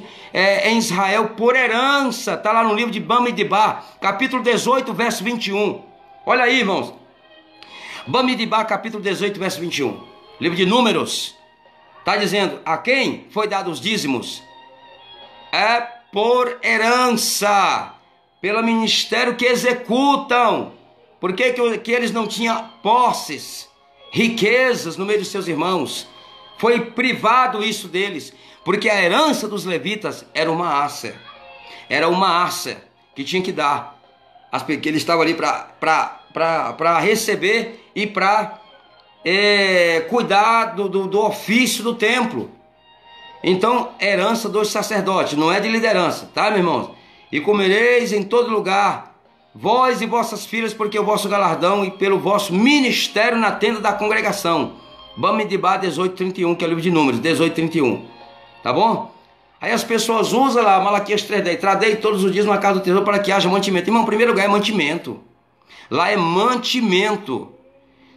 Israel por herança. Está lá no livro de Bamidibá, capítulo 18, verso 21. Olha aí, irmãos. Bamidibá, capítulo 18, verso 21. Livro de Números. Está dizendo, a quem foi dado os dízimos? É por herança, pelo ministério que executam. Por que eles não tinham posses, riquezas no meio dos seus irmãos? Foi privado isso deles. Porque a herança dos levitas era uma acer. Era uma acer que tinha que dar. Que ele estava ali para receber e para cuidar do ofício do templo. Então, herança dos sacerdotes, não é de liderança, tá, meus irmãos? E comereis em todo lugar, vós e vossas filhas, porque o vosso galardão e pelo vosso ministério na tenda da congregação. Bamidibá 18:31, que é o livro de Números, 18:31. Tá bom? Aí as pessoas usam lá, Malaquias 3:10, tradei todos os dias uma casa do tesouro para que haja mantimento. Irmão, em primeiro lugar é mantimento. Lá é mantimento.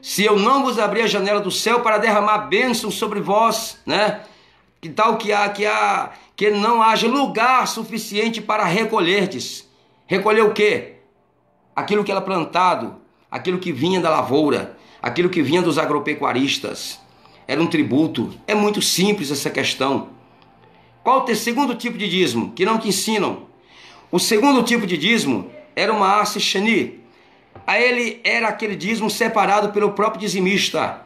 Se eu não vos abrir a janela do céu para derramar bênção sobre vós, né? Que tal que não haja lugar suficiente para recolherdes. Recolher o quê? Aquilo que era plantado, aquilo que vinha da lavoura, aquilo que vinha dos agropecuaristas. Era um tributo. É muito simples essa questão. Qual o segundo tipo de dízimo? Que não te ensinam. O segundo tipo de dízimo era uma asse sheni. A ele era aquele dízimo separado pelo próprio dizimista.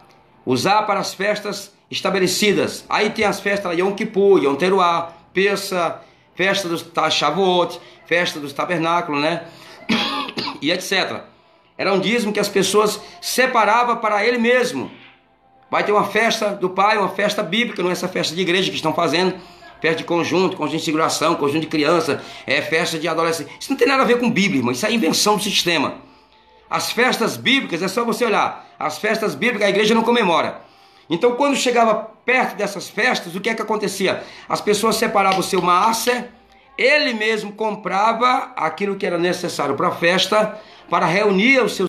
Usar para as festas estabelecidas. Aí tem as festas Yom Kippur, Yom Teruah, Pessa, festa dos Shavuot, festa dos tabernáculos, né? E etc. Era um dízimo que as pessoas separavam para ele mesmo. Vai ter uma festa do pai, uma festa bíblica, não é essa festa de igreja que estão fazendo. Festa de conjunto de seguração, conjunto de criança, festa de adolescente. Isso não tem nada a ver com Bíblia, irmão. Isso é invenção do sistema. As festas bíblicas, é só você olhar. As festas bíblicas a igreja não comemora. Então quando chegava perto dessas festas, o que é que acontecia? As pessoas separavam o seu maaser, ele mesmo comprava aquilo que era necessário para a festa, para reunir os seus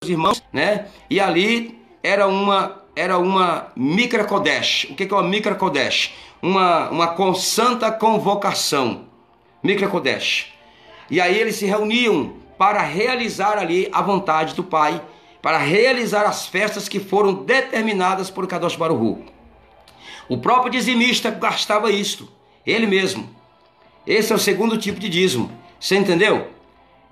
irmãos, né? E ali era uma Mikra Kodesh. O que é uma Mikra Kodesh? Uma santa convocação, Mikra Kodesh. E aí eles se reuniam para realizar ali a vontade do Pai, para realizar as festas que foram determinadas por Kadosh Baruch Hu. O próprio dizimista gastava isto, ele mesmo. Esse é o segundo tipo de dízimo, você entendeu?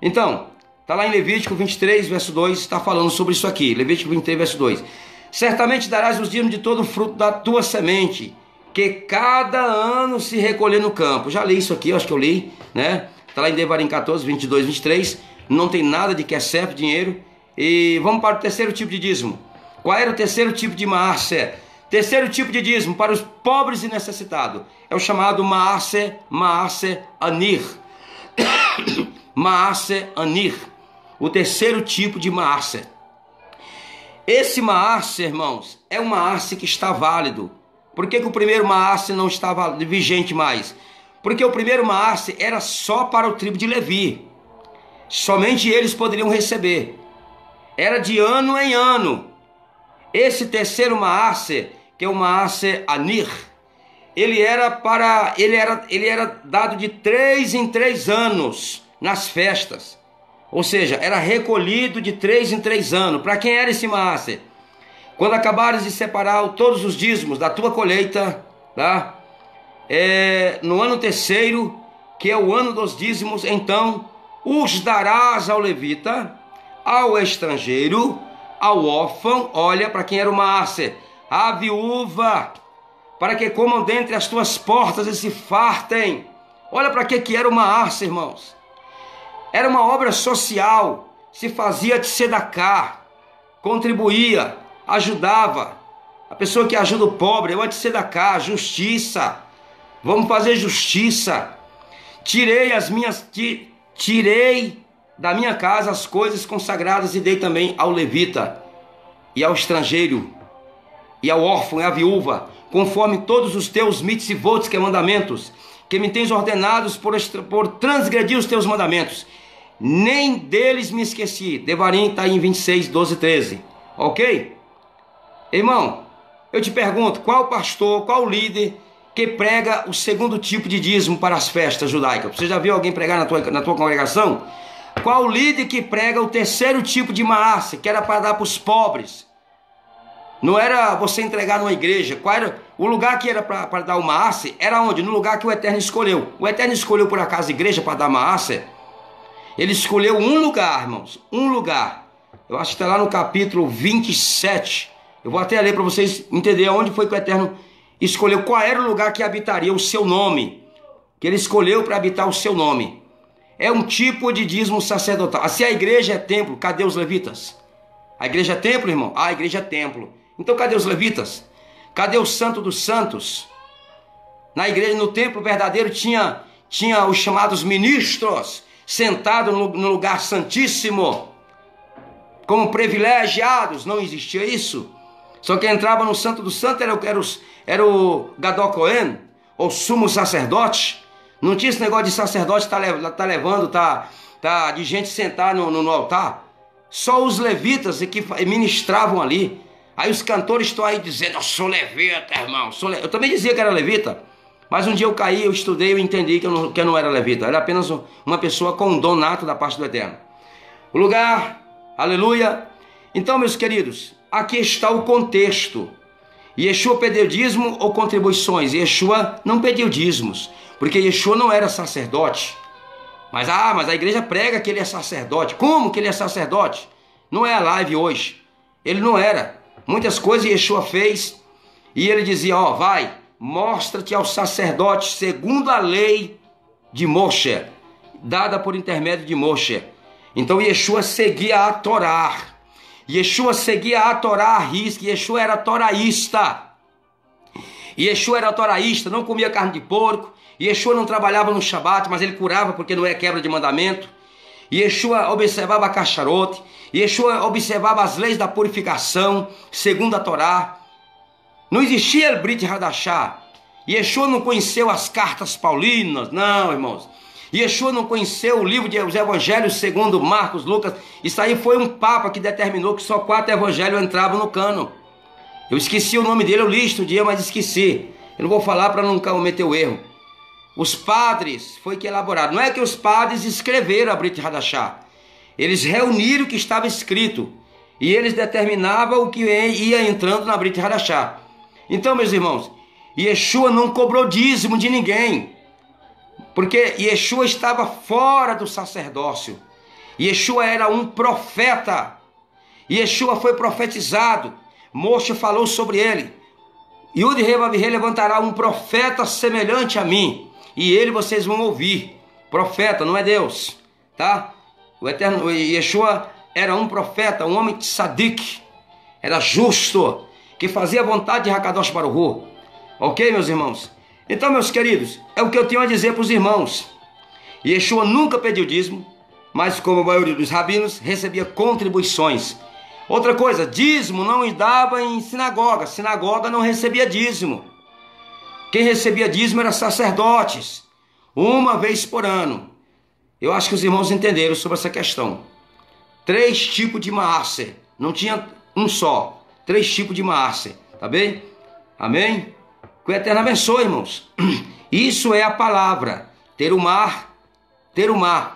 Então, está lá em Levítico 23, verso 2, está falando sobre isso aqui, Levítico 23, verso 2. Certamente darás os dízimos de todo o fruto da tua semente, que cada ano se recolher no campo. Já li isso aqui, eu acho que eu li, né? Está lá em Devarim 14, 22, 23. Não tem nada de kesef, dinheiro. E vamos para o terceiro tipo de dízimo. Qual era o terceiro tipo de maaser? Terceiro tipo de dízimo para os pobres e necessitados. É o chamado maaser anir. Maaser anir. O terceiro tipo de maaser. Esse maaser, irmãos, é um maaser que está válido. Por que o primeiro maaser não estava vigente mais? Porque o primeiro maaser era só para o tribo de Levi. Somente eles poderiam receber. Era de ano em ano. Esse terceiro maaser, que é o maaser anir, ele era dado de 3 em 3 anos nas festas. Ou seja, era recolhido de 3 em 3 anos. Para quem era esse maaser? Quando acabares de separar todos os dízimos da tua colheita, tá? No ano terceiro, que é o ano dos dízimos, então os darás ao levita, ao estrangeiro, ao órfão, olha para quem era o maaser, a viúva, para que comam dentre as tuas portas e se fartem. Olha para que era o maaser, irmãos. Era uma obra social, se fazia de sedacá, contribuía, ajudava. A pessoa que ajuda o pobre é o sedacá, justiça. Vamos fazer justiça. Tirei da minha casa as coisas consagradas e dei também ao levita e ao estrangeiro e ao órfão e à viúva, conforme todos os teus mitzvot, que é mandamentos, que me tens ordenados por transgredir os teus mandamentos. Nem deles me esqueci. Devarim está em 26, 12, 13. Ok? Irmão, eu te pergunto, qual pastor, qual líder que prega o segundo tipo de dízimo para as festas judaicas? Você já viu alguém pregar na tua congregação? Qual líder que prega o terceiro tipo de maaser, que era para dar para os pobres? Não era você entregar numa igreja. Qual era o lugar que era para dar o maaser? Era onde? No lugar que o Eterno escolheu. O Eterno escolheu por acaso a igreja para dar maaser? Ele escolheu um lugar, irmãos, um lugar. Eu acho que está lá no capítulo 27. Eu vou até ler para vocês entenderem onde foi que o Eterno escolheu qual era o lugar que habitaria o seu nome, que ele escolheu para habitar o seu nome. É um tipo de dízimo sacerdotal. Se a igreja é templo, cadê os levitas? A igreja é templo, irmão? Ah, a igreja é templo. Então cadê os levitas? Cadê o santo dos santos? Na igreja, no templo verdadeiro, tinha os chamados ministros sentados no lugar santíssimo, como privilegiados. Não existia isso. Só que entrava no santo dos santos era o Gadol Cohen, ou sumo sacerdote. Não tinha esse negócio de sacerdote de gente sentar no altar. Só os levitas que ministravam ali. Aí os cantores estão aí dizendo: eu sou levita, irmão. Eu também dizia que era levita. Mas um dia eu caí, eu estudei, eu entendi que eu não era levita. Eu era apenas uma pessoa com um dom nato da parte do Eterno. O lugar, aleluia. Então, meus queridos, aqui está o contexto. Yeshua pediu dízimo ou contribuições? Yeshua não pediu dízimos, porque Yeshua não era sacerdote. Mas a igreja prega que ele é sacerdote. Como que ele é sacerdote? Não é a live hoje. Ele não era. Muitas coisas Yeshua fez e ele dizia: ó, vai, mostra-te ao sacerdote segundo a lei de Moshe, dada por intermédio de Moshe. Então Yeshua seguia a Torá. Yeshua seguia a Torá à risca. Yeshua era toraísta. Yeshua era toraísta, não comia carne de porco. Yeshua não trabalhava no Shabat, mas ele curava porque não é quebra de mandamento. Yeshua observava a cacharote. Yeshua observava as leis da purificação, segundo a Torá. Não existia o Brit Hadashah. Yeshua não conheceu as cartas paulinas, não, irmãos. Yeshua não conheceu o livro dos evangelhos segundo Marcos, Lucas. Isso aí foi um papa que determinou que só 4 evangelhos entravam no cano. Eu esqueci o nome dele, eu li isso um dia, mas esqueci. Eu não vou falar para não cometer o erro. Os padres, foi que elaboraram. Não é que os padres escreveram a Brit Hadashah. Eles reuniram o que estava escrito. E eles determinavam o que ia entrando na Brit Hadashah. Então, meus irmãos, Yeshua não cobrou dízimo de ninguém. Porque Yeshua estava fora do sacerdócio. Yeshua era um profeta. Yeshua foi profetizado. Moshe falou sobre ele. Yud Rei levantará um profeta semelhante a mim. E ele vocês vão ouvir. Profeta, não é Deus. Tá? O eterno Yeshua era um profeta, um homem tzadik. Era justo. Que fazia a vontade de Hakadosh Baruch Hu. Ok, meus irmãos? Então, meus queridos, é o que eu tenho a dizer para os irmãos. Yeshua nunca pediu dízimo, mas como a maioria dos rabinos, recebia contribuições. Outra coisa, dízimo não dava em sinagoga. Sinagoga não recebia dízimo. Quem recebia dízimo era sacerdotes, uma vez por ano. Eu acho que os irmãos entenderam sobre essa questão. 3 tipos de maaser. Não tinha um só. 3 tipos de maaser. Tá bem? Amém? Que o Eterno abençoe, irmãos. Isso é a palavra. Terumar,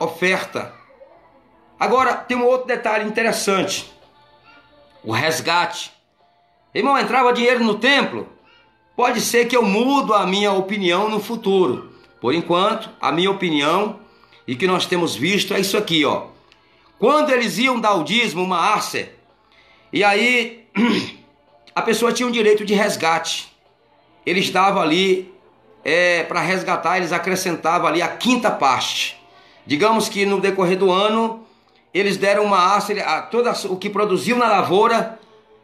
oferta. Agora, tem um outro detalhe interessante. O resgate. Irmão, entrava dinheiro no templo? Pode ser que eu mudo a minha opinião no futuro. Por enquanto, a minha opinião e que nós temos visto é isso aqui, ó. Quando eles iam dar o dízimo, uma aser, e aí a pessoa tinha um direito de resgate. Eles davam ali, para resgatar, eles acrescentavam ali a 5ª parte. Digamos que no decorrer do ano, eles deram uma aser, todo o que produziu na lavoura,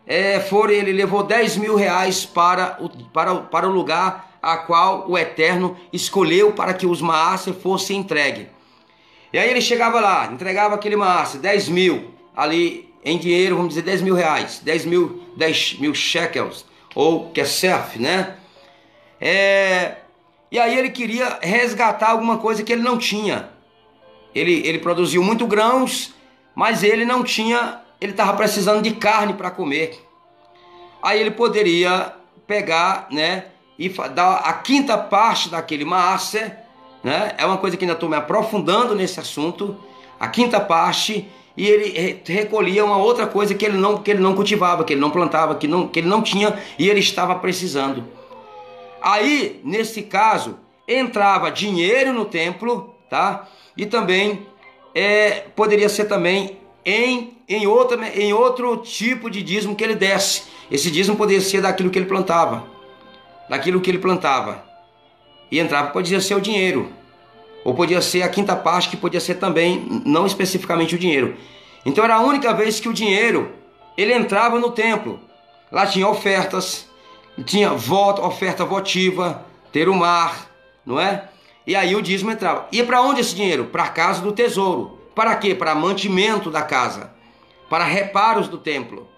ele levou 10 mil reais para o lugar a qual o Eterno escolheu para que os maaser fossem entregues. E aí ele chegava lá, entregava aquele maaser, 10 mil, ali em dinheiro, vamos dizer 10 mil reais, 10 mil shekels, ou kesef, né? E aí ele queria resgatar alguma coisa que ele não tinha. Ele produziu muito grãos, mas ele não tinha, ele estava precisando de carne para comer. Aí ele poderia pegar, né, e dar a 5ª parte daquele maaser, né? É uma coisa que ainda estou me aprofundando nesse assunto. A 5ª parte, e ele recolhia uma outra coisa que ele não cultivava, que ele não plantava, que ele não tinha e ele estava precisando. Aí, nesse caso, entrava dinheiro no templo, tá? E também poderia ser também em outro tipo de dízimo que ele desse. Esse dízimo poderia ser daquilo que ele plantava. daquilo que ele plantava. E entrava, podia ser o dinheiro, ou podia ser a quinta parte, que podia ser também, não especificamente o dinheiro. Então era a única vez que o dinheiro, ele entrava no templo. Lá tinha ofertas, tinha voto, oferta votiva, terumar, não é? E aí o dízimo entrava. Ia para onde esse dinheiro? Para a casa do tesouro. Para quê? Para mantimento da casa, para reparos do templo.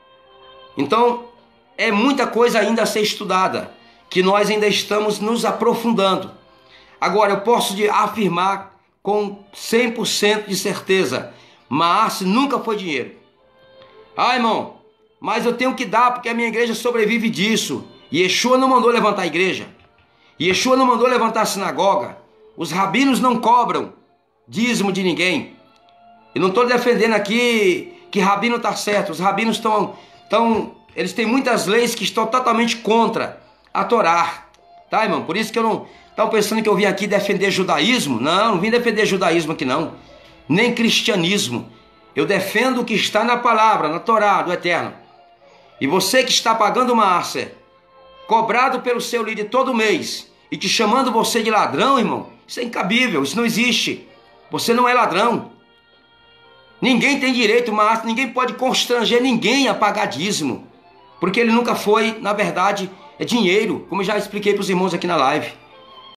Então, é muita coisa ainda a ser estudada, que nós ainda estamos nos aprofundando. Agora, eu posso afirmar com 100% de certeza, Maarse nunca foi dinheiro. Ah, irmão, mas eu tenho que dar porque a minha igreja sobrevive disso. Yeshua não mandou levantar a igreja. Yeshua não mandou levantar a sinagoga. Os rabinos não cobram dízimo de ninguém. Eu não estou defendendo aqui que rabino está certo. Os rabinos eles têm muitas leis que estão totalmente contra a Torá. Tá, irmão? Por isso que eu não estava pensando que eu vim aqui defender judaísmo. Não vim defender judaísmo aqui não. Nem cristianismo. Eu defendo o que está na palavra, na Torá do Eterno. E você que está pagando Maarse, cobrado pelo seu líder todo mês, e te chamando você de ladrão, irmão, isso é incabível, isso não existe. Você não é ladrão. Ninguém tem direito, Maarse, ninguém pode constranger ninguém a pagar dízimo. Porque ele nunca foi, na verdade, é dinheiro, como eu já expliquei para os irmãos aqui na live.